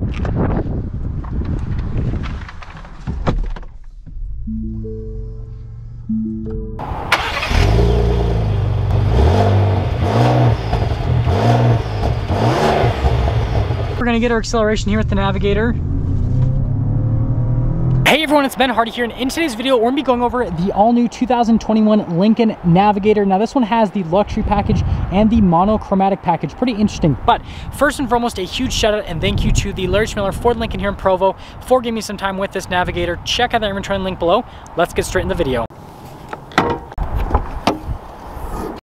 We're gonna get our acceleration here with the Navigator. Hey everyone, it's Ben Hardy here, and in today's video, we're gonna be going over the all-new 2021 Lincoln Navigator. Now this one has the luxury package and the monochromatic package. Pretty interesting. But first and foremost, a huge shout out and thank you to the Larry Miller Ford Lincoln here in Provo for giving me some time with this Navigator. Check out the inventory link below. Let's get straight in the video.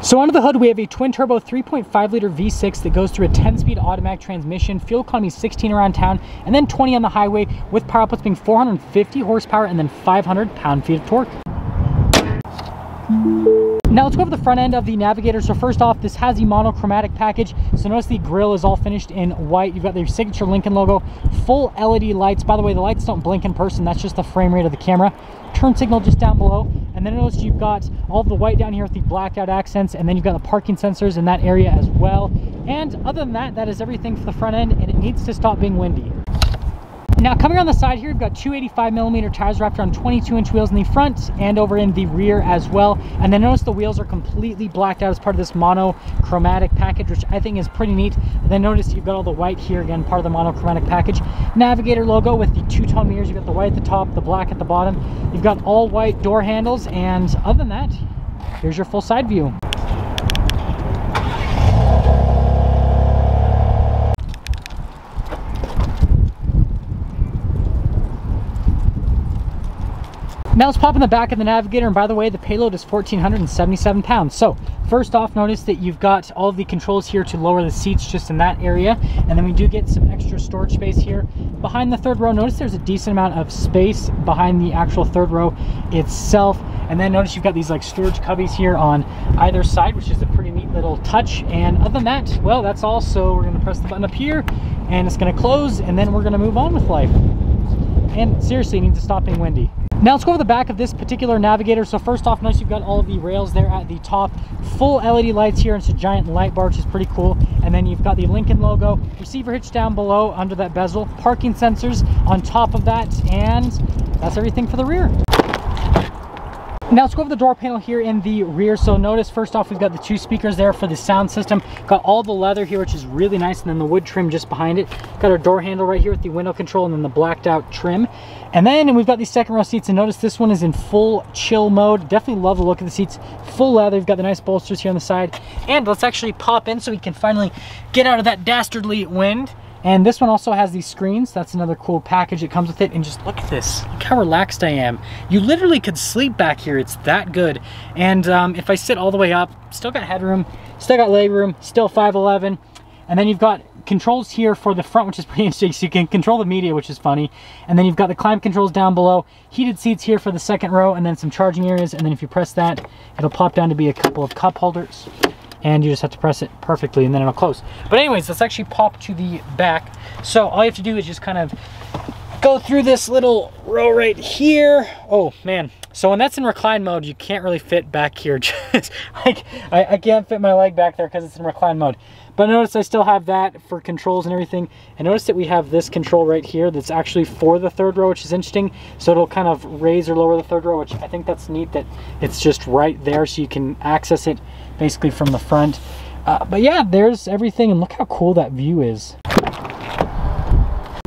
So under the hood, we have a twin-turbo 3.5-liter V6 that goes through a 10-speed automatic transmission, fuel economy 16 around town, and then 20 on the highway, with power outputs being 450 horsepower and then 500 pound-feet of torque. Now let's go over the front end of the Navigator. So first off, this has the monochromatic package. So notice the grille is all finished in white. You've got the signature Lincoln logo, full LED lights. By the way, the lights don't blink in person. That's just the frame rate of the camera. Turn signal just down below. And then notice you've got all the white down here with the blacked out accents. And then you've got the parking sensors in that area as well. And other than that, that is everything for the front end. And it needs to stop being windy. Now coming around the side here, you've got 285mm tires wrapped around 22-inch wheels in the front and over in the rear as well. And then notice the wheels are completely blacked out as part of this monochromatic package, which I think is pretty neat. And then notice you've got all the white here, again, part of the monochromatic package. Navigator logo with the two-tone mirrors. You've got the white at the top, the black at the bottom. You've got all white door handles, and other than that, here's your full side view. Now let's pop in the back of the Navigator, and by the way, the payload is 1,477 pounds. So first off, notice that you've got all of the controls here to lower the seats just in that area, and then we do get some extra storage space here. Behind the third row, notice there's a decent amount of space behind the actual third row itself. And then notice you've got these like storage cubbies here on either side, which is a pretty neat little touch. And other than that, well, that's all. So we're gonna press the button up here, and it's gonna close, and then we're gonna move on with life. And seriously, it needs to stop being windy. Now let's go over the back of this particular Navigator. So first off, notice you've got all of the rails there at the top, full LED lights here, and it's a giant light bar, which is pretty cool. And then you've got the Lincoln logo, receiver hitch down below under that bezel, parking sensors on top of that, and that's everything for the rear. Now let's go over the door panel here in the rear. So notice first off, we've got the two speakers there for the sound system. Got all the leather here, which is really nice, and then the wood trim just behind it. Got our door handle right here with the window control and then the blacked out trim. And then we've got these second row seats, and notice this one is in full chill mode. Definitely love the look of the seats. Full leather. We've got the nice bolsters here on the side. And let's actually pop in so we can finally get out of that dastardly wind. And this one also has these screens. That's another cool package that comes with it. And just look at this. Look how relaxed I am. You literally could sleep back here. It's that good. And if I sit all the way up, still got headroom, still got leg room, still 5'11". And then you've got controls here for the front, which is pretty interesting. So you can control the media, which is funny. And then you've got the climate controls down below, heated seats here for the second row, and then some charging areas. And then if you press that, it'll pop down to be a couple of cup holders. And you just have to press it perfectly and then it'll close. But anyways, let's actually pop to the back. So all you have to do is just kind of go through this little row right here. Oh man. So when that's in recline mode, you can't really fit back here. Just like I can't fit my leg back there because it's in recline mode. But notice I still have that for controls and everything. And notice that we have this control right here that's actually for the third row, which is interesting. So it'll kind of raise or lower the third row, which I think that's neat that it's just right there so you can access it basically from the front. But yeah, there's everything, and look how cool that view is.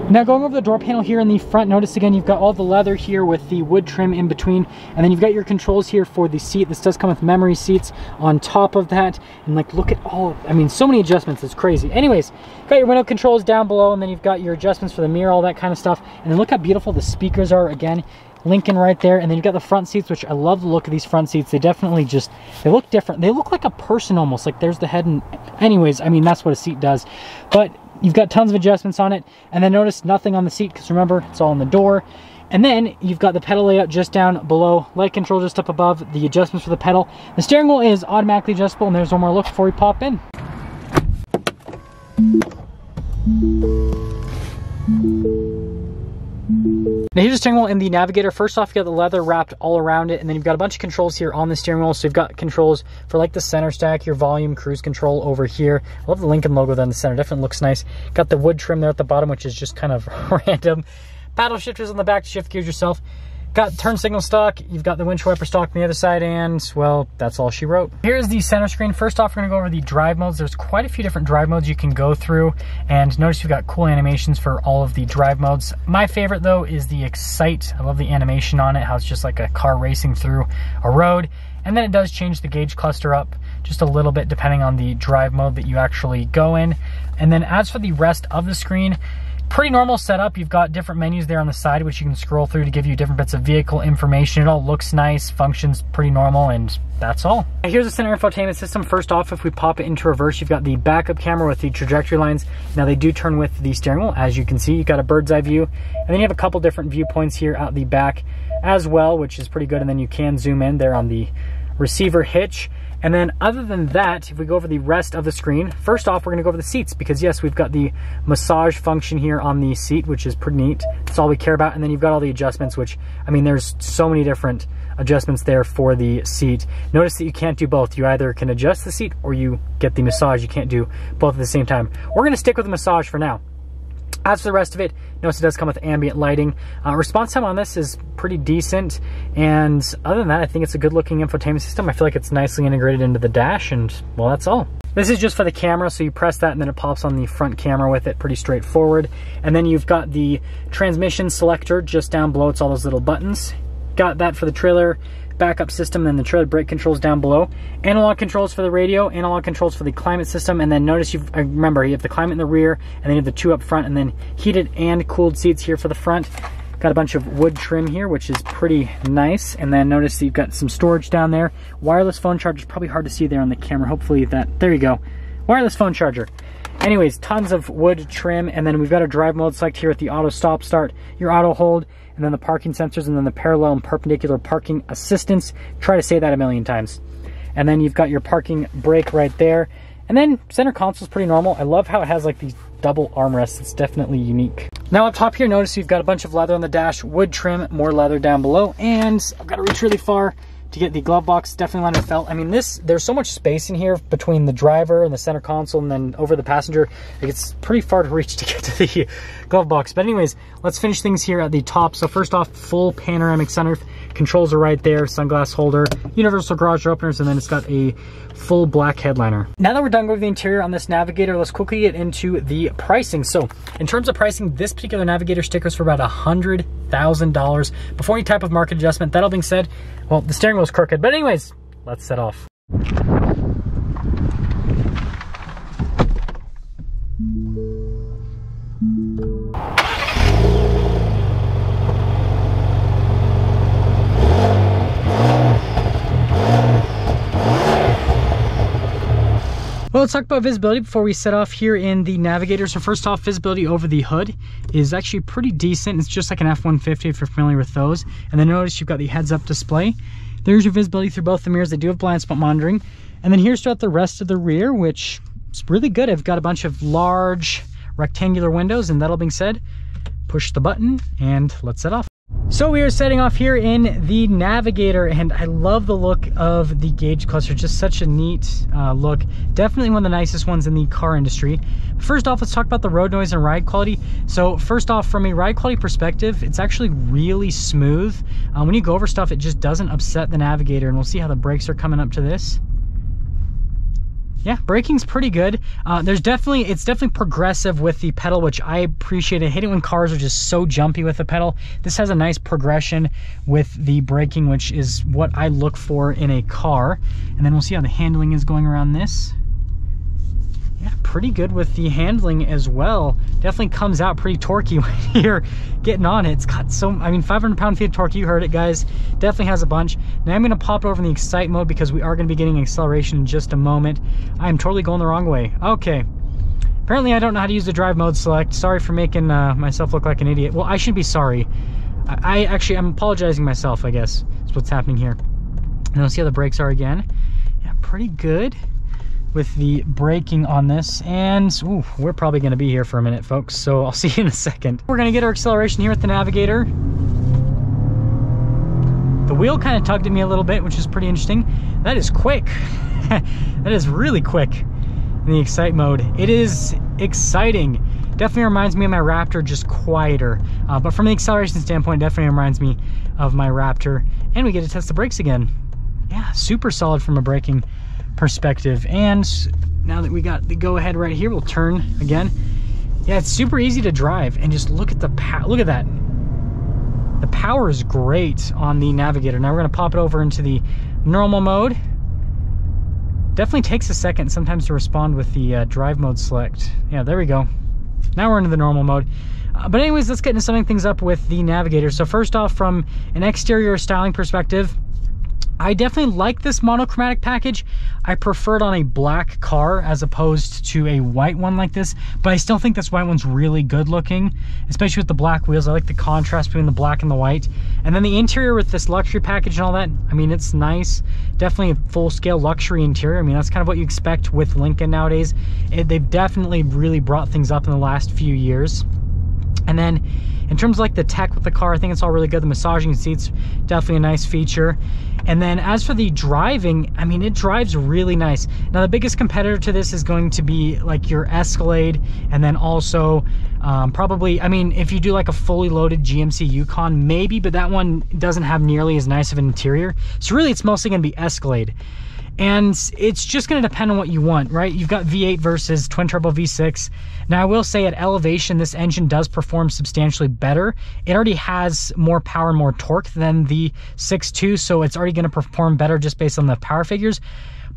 Now going over the door panel here in the front, notice again you've got all the leather here with the wood trim in between, and then you've got your controls here for the seat. This does come with memory seats on top of that, and like look at all, I mean, so many adjustments, it's crazy. Anyways, got your window controls down below, and then you've got your adjustments for the mirror, all that kind of stuff. And then look how beautiful the speakers are. Again, Lincoln right there. And then you've got the front seats, which I love the look of these front seats. They definitely just, they look different. They look like a person almost, like there's the head. And anyways, I mean, that's what a seat does. But you've got tons of adjustments on it. And then notice nothing on the seat, because remember, it's all in the door. And then you've got the pedal layout just down below, light control just up above, the adjustments for the pedal. The steering wheel is automatically adjustable, and there's one more look before we pop in. Now here's the steering wheel in the Navigator. First off, you got the leather wrapped all around it, and then you've got a bunch of controls here on the steering wheel. So you've got controls for like the center stack, your volume, cruise control over here. I love the Lincoln logo there in the center, definitely looks nice. Got the wood trim there at the bottom, which is just kind of random. Paddle shifters on the back to shift gears yourself. Got turn signal stock, you've got the windshield wiper stock on the other side, and well, that's all she wrote. Here's the center screen. First off, we're gonna go over the drive modes. There's quite a few different drive modes you can go through, and notice you've got cool animations for all of the drive modes. My favorite though is the Excite. I love the animation on it, how it's just like a car racing through a road. And then it does change the gauge cluster up just a little bit depending on the drive mode that you actually go in. And then as for the rest of the screen, pretty normal setup. You've got different menus there on the side, which you can scroll through to give you different bits of vehicle information. It all looks nice, functions pretty normal, and that's all. Here's the center infotainment system. First off, if we pop it into reverse, you've got the backup camera with the trajectory lines. Now they do turn with the steering wheel, as you can see. You've got a bird's eye view, and then you have a couple different viewpoints here out the back as well, which is pretty good. And then you can zoom in there on the receiver hitch. And then other than that, if we go over the rest of the screen, first off, we're gonna go over the seats, because yes, we've got the massage function here on the seat, which is pretty neat. That's all we care about. And then you've got all the adjustments, which, I mean, there's so many different adjustments there for the seat. Notice that you can't do both. You either can adjust the seat or you get the massage. You can't do both at the same time. We're gonna stick with the massage for now. As for the rest of it, notice it does come with ambient lighting. Response time on this is pretty decent, and other than that, I think it's a good looking infotainment system. I feel like it's nicely integrated into the dash, and well, that's all. This is just for the camera, so you press that and then it pops on the front camera with it, pretty straightforward. And then you've got the transmission selector just down below. It's all those little buttons. Got that for the trailer backup system, and then the trailer brake controls down below. Analog controls for the radio, analog controls for the climate system, and then notice remember, you have the climate in the rear, and then you have the two up front, and then heated and cooled seats here for the front. Got a bunch of wood trim here, which is pretty nice. And then notice that you've got some storage down there. Wireless phone charger is probably hard to see there on the camera. Hopefully there you go. Wireless phone charger. Anyways, tons of wood trim, and then we've got a drive mode select here at the auto stop start, your auto hold, and then the parking sensors, and then the parallel and perpendicular parking assistance. Try to say that a million times. And then you've got your parking brake right there. And then center console is pretty normal. I love how it has like these double armrests. It's definitely unique. Now up top here, notice you've got a bunch of leather on the dash, wood trim, more leather down below, and I've got to reach really far to get the glove box, definitely lined with felt. I mean, there's so much space in here between the driver and the center console and then over the passenger. Like, it's pretty far to reach to get to the glove box. But anyways, let's finish things here at the top. So first off, full panoramic sunroof. Controls are right there, sunglass holder, universal garage door openers, and then it's got a full black headliner. Now that we're done with the interior on this Navigator, let's quickly get into the pricing. So in terms of pricing, this particular Navigator stickers for about $100,000 before any type of market adjustment. That all being said, well, the steering wheel's crooked, but anyways, let's set off. Well, let's talk about visibility before we set off here in the Navigator. So first off, visibility over the hood is actually pretty decent. It's just like an F-150 if you're familiar with those. And then notice you've got the heads-up display. There's your visibility through both the mirrors. They do have blind spot monitoring. And then here's throughout the rest of the rear, which is really good. I've got a bunch of large rectangular windows, and that all being said, push the button and let's set off. So we are setting off here in the Navigator, and I love the look of the gauge cluster. Just such a neat look. Definitely one of the nicest ones in the car industry. First off, let's talk about the road noise and ride quality. So first off, from a ride quality perspective, it's actually really smooth. When you go over stuff, it just doesn't upset the Navigator, and we'll see how the brakes are coming up to this. Yeah, braking's pretty good. It's definitely progressive with the pedal, which I appreciate. I hate it when cars are just so jumpy with the pedal. This has a nice progression with the braking, which is what I look for in a car. And then we'll see how the handling is going around this. Yeah, pretty good with the handling as well. Definitely comes out pretty torquey when you're getting on it. It's got 500 pound-feet of torque. You heard it, guys. Definitely has a bunch. Now I'm going to pop it over in the Excite mode because we are going to be getting acceleration in just a moment. I'm totally going the wrong way. Okay. Apparently I don't know how to use the drive mode select. Sorry for making myself look like an idiot. Well, I shouldn't be sorry. I'm apologizing myself, I guess. That's what's happening here. And let's see how the brakes are again. Yeah, pretty good with the braking on this, and ooh, we're probably going to be here for a minute, folks, so I'll see you in a second. We're going to get our acceleration here with the Navigator. wheel kind of tugged at me a little bit, which is pretty interesting. That is quick. That is really quick in the Excite mode. It is exciting. Definitely reminds me of my Raptor, just quieter. But from the acceleration standpoint, definitely reminds me of my Raptor. And we get to test the brakes again. Yeah, super solid from a braking perspective. And now that we got the go ahead right here, we'll turn again. Yeah, it's super easy to drive, and just look at the power. Look at that. The power is great on the Navigator. Now we're gonna pop it over into the normal mode. Definitely takes a second sometimes to respond with the drive mode select. Yeah, there we go. Now we're into the normal mode. But anyways, let's get into summing things up with the Navigator. So first off, from an exterior styling perspective, I definitely like this monochromatic package. I prefer it on a black car as opposed to a white one like this, but I still think this white one's really good looking, especially with the black wheels. I like the contrast between the black and the white. And then the interior with this luxury package and all that, I mean, it's nice. Definitely a full-scale luxury interior. I mean, that's kind of what you expect with Lincoln nowadays. They've definitely really brought things up in the last few years. And then in terms of like the tech with the car, I think it's all really good. The massaging seats, definitely a nice feature. And then as for the driving, I mean, it drives really nice. Now the biggest competitor to this is going to be like your Escalade, and then also probably, I mean, if you do like a fully loaded GMC Yukon, maybe, but that one doesn't have nearly as nice of an interior. So really it's mostly gonna be Escalade. And it's just going to depend on what you want, right? You've got V8 versus twin turbo V6. Now I will say at elevation, this engine does perform substantially better. It already has more power and more torque than the 6.2, so it's already going to perform better just based on the power figures.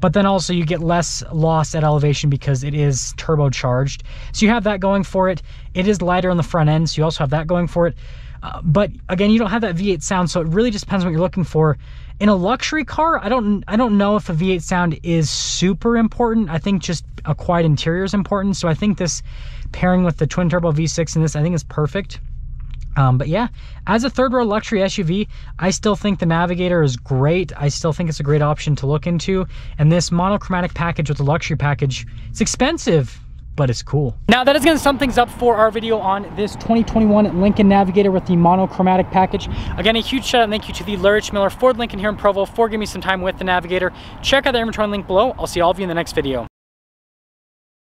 But then also you get less loss at elevation because it is turbocharged. So you have that going for it. It is lighter on the front end, so you also have that going for it. But again, you don't have that V8 sound, so it really just depends on what you're looking for. In a luxury car, I don't know if a V8 sound is super important. I think just a quiet interior is important. So I think this pairing with the twin turbo V6 in this, I think is perfect. But yeah, as a third row luxury SUV, I still think the Navigator is great. I still think it's a great option to look into. And this monochromatic package with the luxury package, it's expensive, but it's cool. Now that is going to sum things up for our video on this 2021 Lincoln Navigator with the monochromatic package. Again, a huge shout out and thank you to the Larry H. Miller Ford Lincoln here in Provo for giving me some time with the Navigator. Check out the inventory link below. I'll see all of you in the next video.